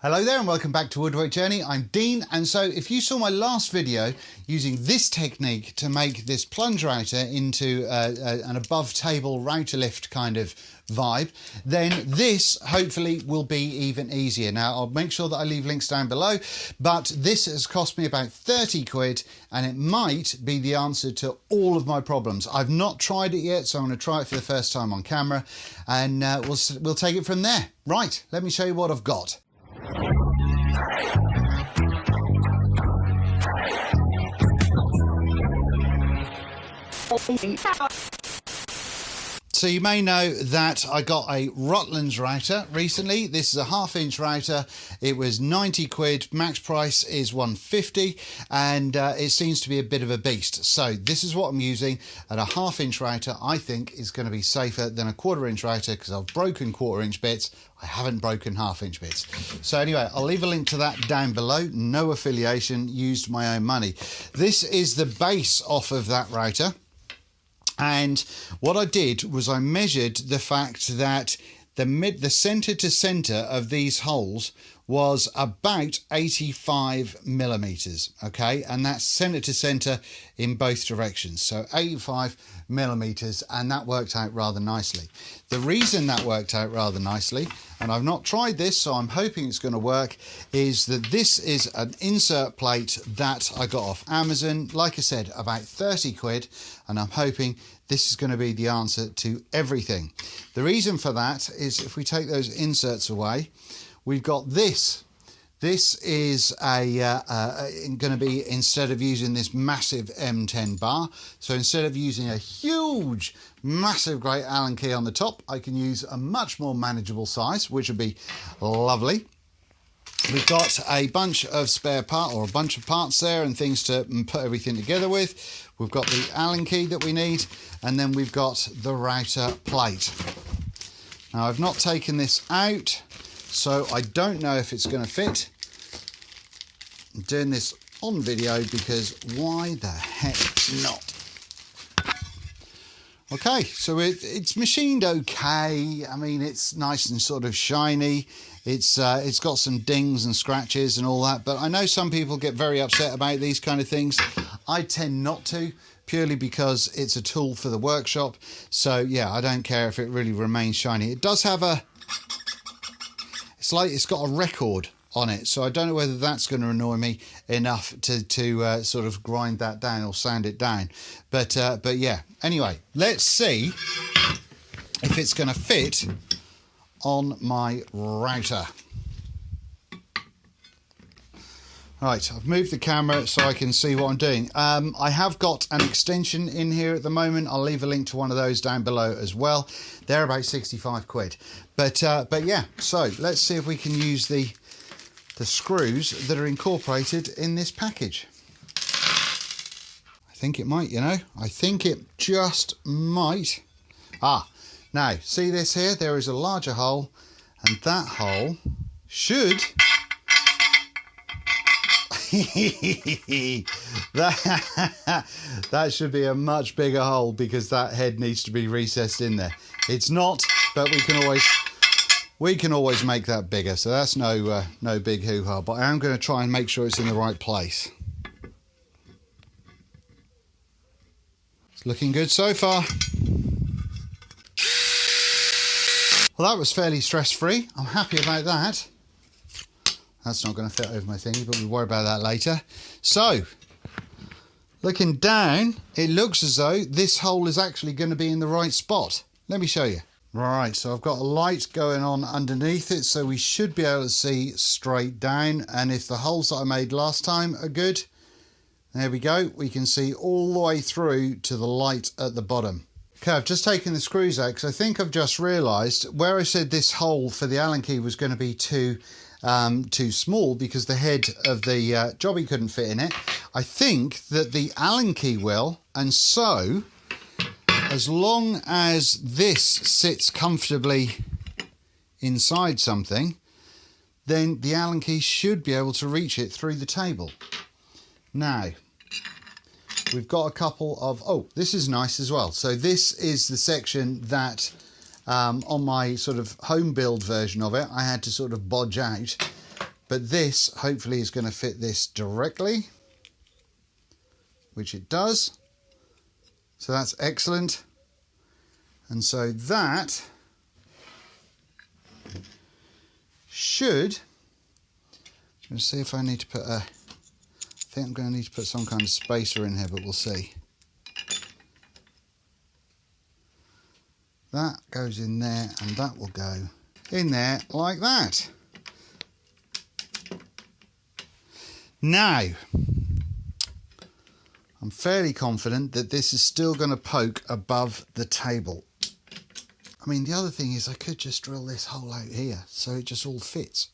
Hello there and welcome back to Woodwork Journey. I'm Dean, and so if you saw my last video using this technique to make this plunge router into an above table router lift kind of vibe, then this hopefully will be even easier. Now I'll make sure that I leave links down below, but this has cost me about 30 quid and it might be the answer to all of my problems. I've not tried it yet, so I'm going to try it for the first time on camera, and we'll take it from there. Right, let me show you what I've got. So you may know that I got a Rutland's router recently. This is a 1/2 inch router. It was 90 quid, max price is 150, and it seems to be a bit of a beast. So this is what I'm using, and a 1/2 inch router I think is going to be safer than a 1/4 inch router because I've broken 1/4 inch bits. I haven't broken 1/2 inch bits. So anyway, I'll leave a link to that down below. No affiliation, used my own money. This is the base off of that router. And what I did was I measured the fact that the center to center of these holes was about 85 millimeters, okay, and that's center to center in both directions, so 85 millimeters, and that worked out rather nicely. The reason that worked out rather nicely, and I've not tried this, so I'm hoping it's going to work, is that this is an insert plate that I got off Amazon, like I said, about 30 quid, and I'm hoping this is going to be the answer to everything. The reason for that is if we take those inserts away, we've got this. This is going to be, instead of using this massive M10 bar, so instead of using a huge, massive, great Allen key on the top, I can use a much more manageable size, which would be lovely. We've got a bunch of spare parts, or a bunch of parts there, and things to put everything together with. We've got the Allen key that we need, and then we've got the router plate. Now I've not taken this out, so I don't know if it's going to fit. I'm doing this on video because why the heck not? Okay, so it's machined okay. I mean, it's nice and sort of shiny. It's got some dings and scratches and all that, but I know some people get very upset about these kind of things. I tend not to, purely because it's a tool for the workshop. So yeah, I don't care if it really remains shiny. It does have it's got a record on it, so I don't know whether that's going to annoy me enough to sort of grind that down or sand it down. But yeah, anyway, let's see if it's going to fit on my router. Right, I've moved the camera so I can see what I'm doing. I have got an extension in here at the moment. I'll leave a link to one of those down below as well. They're about 65 quid. But yeah, so let's see if we can use the screws that are incorporated in this package. I think it might, you know. I think it just might. Now, see this here? There is a larger hole, and that hole should... that should be a much bigger hole because that head needs to be recessed in there. It's not, but we can always make that bigger, so that's no big hoo-ha, but I am going to try and make sure it's in the right place. It's looking good so far. Well, that was fairly stress-free. I'm happy about that. That's not going to fit over my thingy, but we'll worry about that later. So, looking down, it looks as though this hole is actually going to be in the right spot. Let me show you. Right, so I've got a light going on underneath it, so we should be able to see straight down. And if the holes that I made last time are good, there we go. We can see all the way through to the light at the bottom. Okay, I've just taken the screws out because I think I've just realised where I said this hole for the Allen key was going to be too small because the head of the jobby couldn't fit in it. I think that the Allen key will, and so as long as this sits comfortably inside something, then the Allen key should be able to reach it through the table. Now, we've got a couple of, oh, this is nice as well. So this is the section that on my sort of home build version of it, I had to sort of bodge out. but this hopefully is going to fit this directly, which it does. So that's excellent. And so that should, let's see if I need to put I think I'm going to need to put some kind of spacer in here, but we'll see. That goes in there, and that will go in there like that. Now, I'm fairly confident that this is still going to poke above the table. I mean, the other thing is I could just drill this hole out here so it just all fits.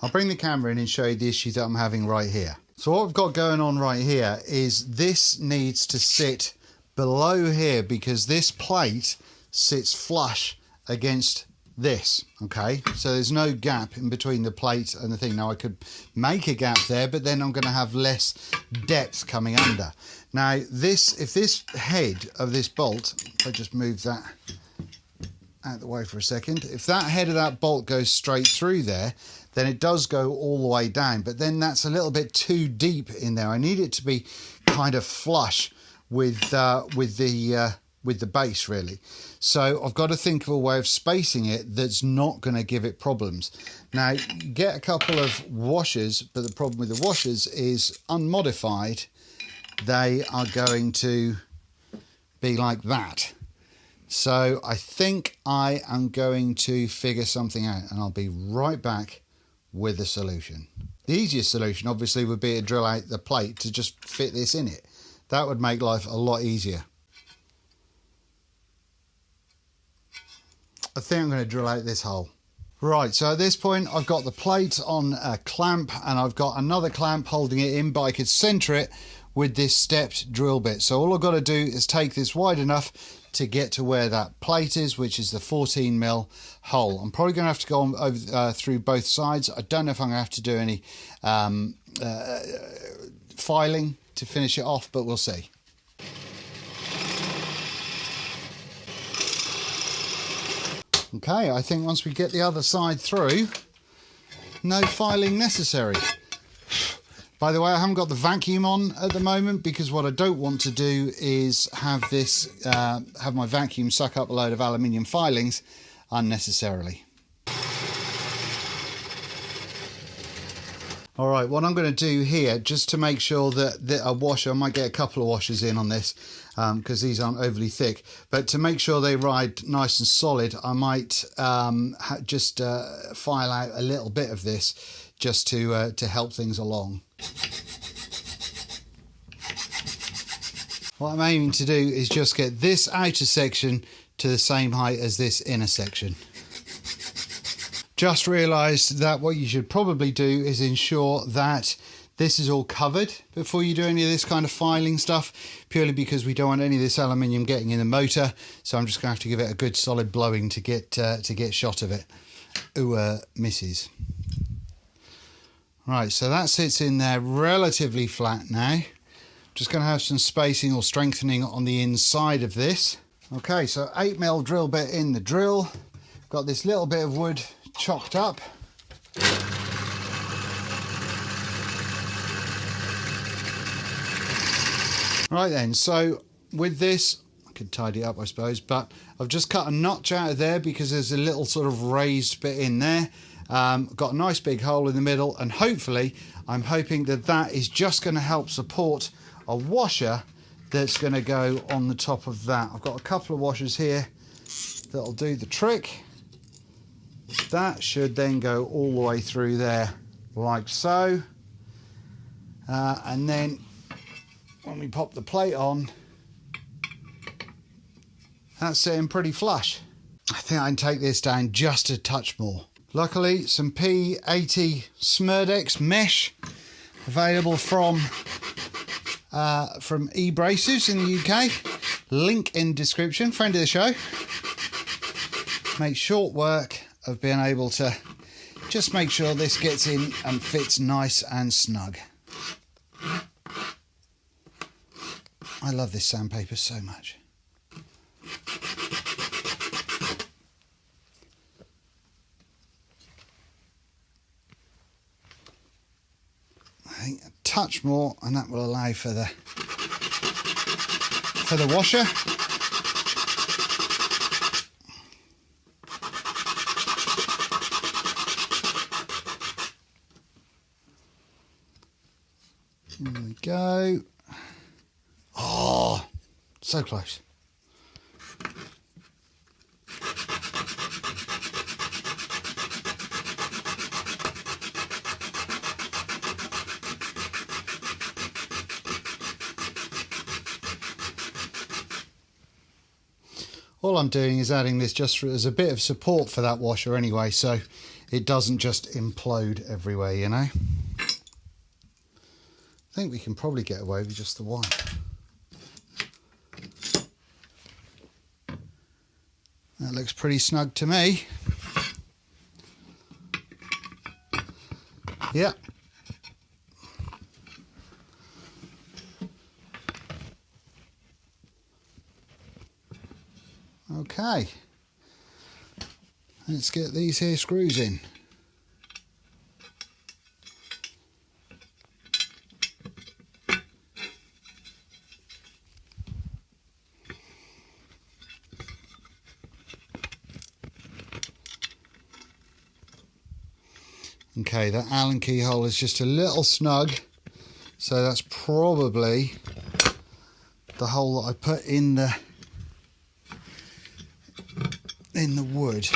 I'll bring the camera in and show you the issue that I'm having right here. So what I've got going on right here is this needs to sit below here because this plate sits flush against this. Okay, so there's no gap in between the plate and the thing. Now I could make a gap there, but then I'm going to have less depth coming under. Now this, if this head of this bolt, if I just move that out of the way for a second, if that head of that bolt goes straight through there, then it does go all the way down, but then that's a little bit too deep in there. I need it to be kind of flush with the base, really. So I've got to think of a way of spacing it that's not going to give it problems. Now, you get a couple of washers, but the problem with the washers is unmodified, they are going to be like that. So I think I am going to figure something out, and I'll be right back with a solution. The easiest solution obviously would be to drill out the plate to just fit this in it. That would make life a lot easier. I think I'm going to drill out this hole. Right, so at this point I've got the plate on a clamp and I've got another clamp holding it in, but I could centre it with this stepped drill bit. So all I've got to do is take this wide enough to get to where that plate is, which is the 14mm hole. I'm probably going to have to go on over, through both sides. I don't know if I'm going to have to do any filing to finish it off, but we'll see. Okay, I think once we get the other side through, no filing necessary. By the way, I haven't got the vacuum on at the moment because what I don't want to do is have this, have my vacuum suck up a load of aluminium filings unnecessarily. All right, what I'm going to do here, just to make sure that a washer, I might get a couple of washers in on this because these aren't overly thick, but to make sure they ride nice and solid, I might just file out a little bit of this just to help things along. What I'm aiming to do is just get this outer section to the same height as this inner section. Just realised that what you should probably do is ensure that this is all covered before you do any of this kind of filing stuff, purely because we don't want any of this aluminium getting in the motor. So I'm just going to have to give it a good solid blowing to get shot of it. Ooh, misses. Right, so that sits in there relatively flat now. Just going to have some spacing or strengthening on the inside of this. Okay, so 8mm drill bit in the drill. Got this little bit of wood chopped up. Right then, so with this, I could tidy it up I suppose, but I've just cut a notch out of there because there's a little sort of raised bit in there. Got a nice big hole in the middle, and hopefully I'm hoping that that is just going to help support a washer that's going to go on the top of that. I've got a couple of washers here that'll do the trick. That should then go all the way through there like so, and then when we pop the plate on, that's sitting pretty flush. I think I can take this down just a touch more. Luckily, some P80 Smurdex mesh available from eBraces in the UK. Link in description. Friend of the show. Make short work of being able to just make sure this gets in and fits nice and snug. I love this sandpaper so much. think a touch more, and that will allow for the washer. There we go. Oh, so close. All I'm doing is adding this just as a bit of support for that washer anyway, so it doesn't just implode everywhere, you know. I think we can probably get away with just the one. That looks pretty snug to me. Yeah. Okay, let's get these here screws in. Okay, that Allen key hole is just a little snug, so that's probably the hole that I put in the wood.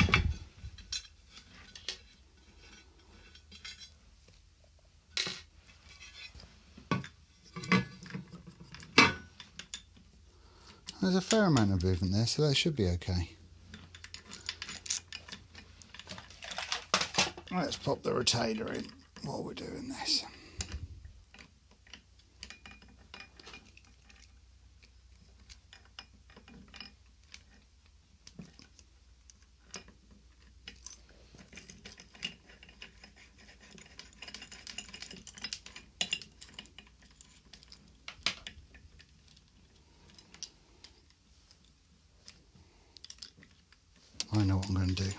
There's a fair amount of movement there, so that should be okay. Let's pop the retainer in while we're doing this. I know what I'm going to do.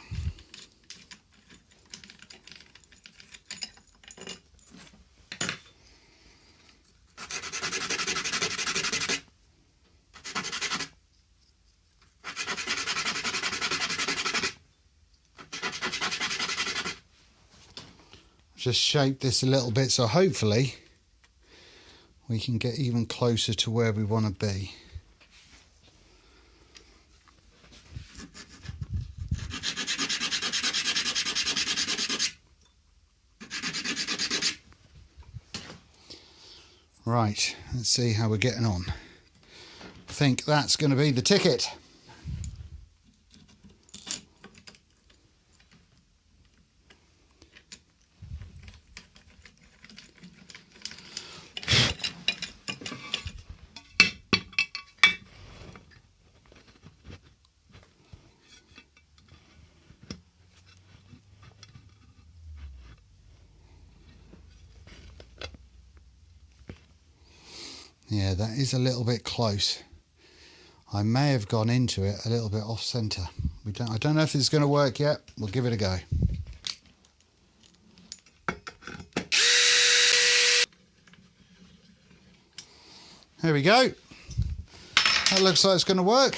Just shape this a little bit, so hopefully we can get even closer to where we want to be. Right, let's see how we're getting on. I think that's going to be the ticket. Yeah, that is a little bit close. I may have gone into it a little bit off centre. I don't know if it's going to work yet. We'll give it a go. There we go. That looks like it's going to work.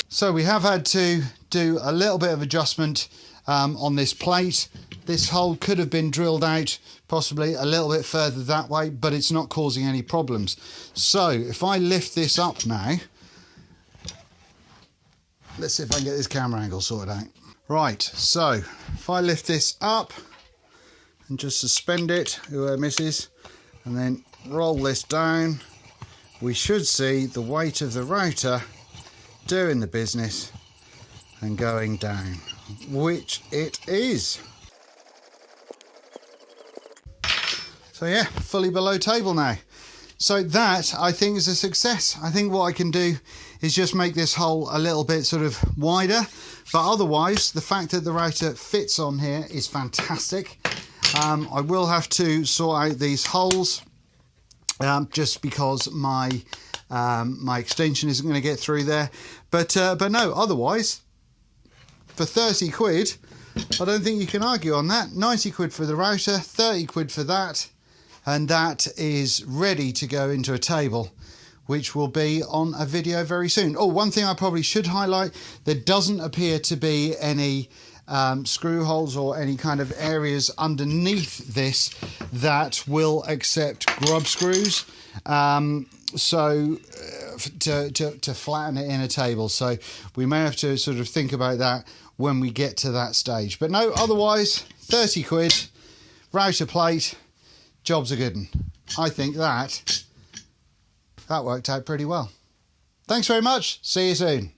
So we have had to do a little bit of adjustment on this plate. This hole could have been drilled out possibly a little bit further that way, but it's not causing any problems. So if I lift this up now, let's see if I can get this camera angle sorted out. Right, so if I lift this up and just suspend it, whoever misses, and then roll this down, we should see the weight of the router doing the business and going down, which it is. So yeah, fully below table now. So that, I think, is a success. I think what I can do is just make this hole a little bit sort of wider, but otherwise the fact that the router fits on here is fantastic. I will have to sort out these holes just because my extension isn't going to get through there, but no, otherwise for 30 quid I don't think you can argue on that. 90 quid for the router, 30 quid for that, and that is ready to go into a table, which will be on a video very soon. Oh, one thing I probably should highlight, there doesn't appear to be any screw holes or any kind of areas underneath this that will accept grub screws. To flatten it in a table, so we may have to sort of think about that when we get to that stage. But no, otherwise 30 quid, router plate, job's a good one. I think that worked out pretty well. Thanks very much, see you soon.